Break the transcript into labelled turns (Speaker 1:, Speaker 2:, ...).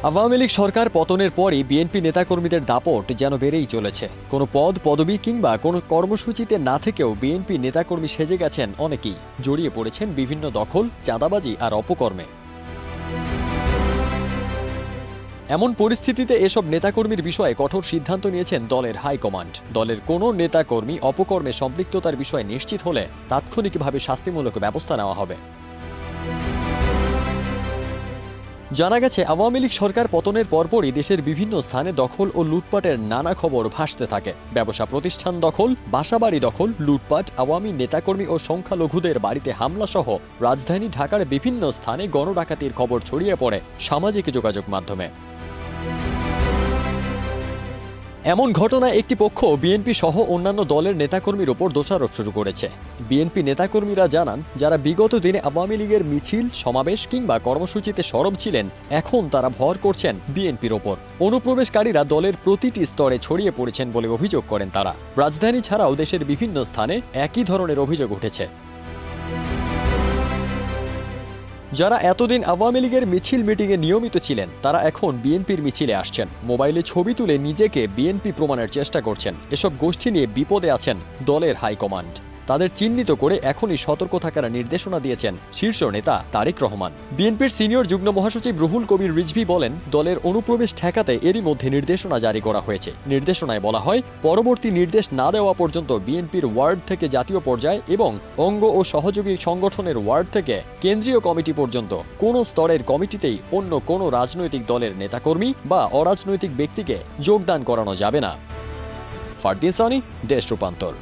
Speaker 1: আওয়ামী লীগ সরকার পতনের পরই বিএনপি নেতাকর্মীদের দাপট যেন বেড়েই চলেছে। কোনো পদবি কিংবা কোনো কর্মসূচিতে না থেকেও বিএনপি নেতাকর্মী সেজে গেছেন অনেকেই, জড়িয়ে পড়েছেন বিভিন্ন দখল, চাঁদাবাজি আর অপকর্মে। এমন পরিস্থিতিতে এসব নেতাকর্মীর বিষয়ে কঠোর সিদ্ধান্ত নিয়েছেন দলের হাইকমান্ড। দলের কোনো নেতাকর্মী অপকর্মে সম্পৃক্ততার বিষয়ে নিশ্চিত হলে তাৎক্ষণিকভাবে শাস্তিমূলক ব্যবস্থা নেওয়া হবে। জানা গেছে, আওয়ামী লীগ সরকার পতনের পরপরই দেশের বিভিন্ন স্থানে দখল ও লুটপাটের নানা খবর ভাসতে থাকে। ব্যবসা প্রতিষ্ঠান দখল, বাসাবাড়ি দখল, লুটপাট, আওয়ামী নেতাকর্মী ও সংখ্যালঘুদের বাড়িতে হামলা সহ রাজধানী ঢাকার বিভিন্ন স্থানে গণডাকাতির খবর ছড়িয়ে পড়ে সামাজিক যোগাযোগ মাধ্যমে। এমন ঘটনায় একটি পক্ষ বিএনপি সহ অন্যান্য দলের নেতাকর্মীর ওপর দোষারোপ শুরু করেছে। বিএনপি নেতাকর্মীরা জানান, যারা বিগত দিনে আওয়ামী লীগের মিছিল, সমাবেশ কিংবা কর্মসূচিতে সরব ছিলেন, এখন তারা ভর করছেন বিএনপির ওপর। অনুপ্রবেশকারীরা দলের প্রতিটি স্তরে ছড়িয়ে পড়েছেন বলে অভিযোগ করেন তারা। রাজধানী ছাড়াও দেশের বিভিন্ন স্থানে একই ধরনের অভিযোগ উঠেছে। যারা এতদিন আওয়ামী লীগের মিছিল মিটিংয়ে নিয়মিত ছিলেন, তারা এখন বিএনপির মিছিলে আসছেন, মোবাইলে ছবি তুলে নিজেকে বিএনপি প্রমাণের চেষ্টা করছেন। এসব গোষ্ঠী নিয়ে বিপদে আছেন দলের হাইকমান্ড। তাদের চিহ্নিত করে এখনই সতর্ক থাকার নির্দেশনা দিয়েছেন শীর্ষ নেতা তারেক রহমান। বিএনপির সিনিয়র যুগ্ম মহাসচিব রুহুল কবির রিজভী বলেন, দলের অনুপ্রবেশ ঠেকাতে এরই মধ্যে নির্দেশনা জারি করা হয়েছে। নির্দেশনায় বলা হয়, পরবর্তী নির্দেশ না দেওয়া পর্যন্ত বিএনপির ওয়ার্ড থেকে জাতীয় পর্যায় এবং অঙ্গ ও সহযোগী সংগঠনের ওয়ার্ড থেকে কেন্দ্রীয় কমিটি পর্যন্ত কোনো স্তরের কমিটিতেই অন্য কোনো রাজনৈতিক দলের নেতাকর্মী বা অরাজনৈতিক ব্যক্তিকে যোগদান করানো যাবে না। ফারদিন সানি, দেশ রূপান্তর।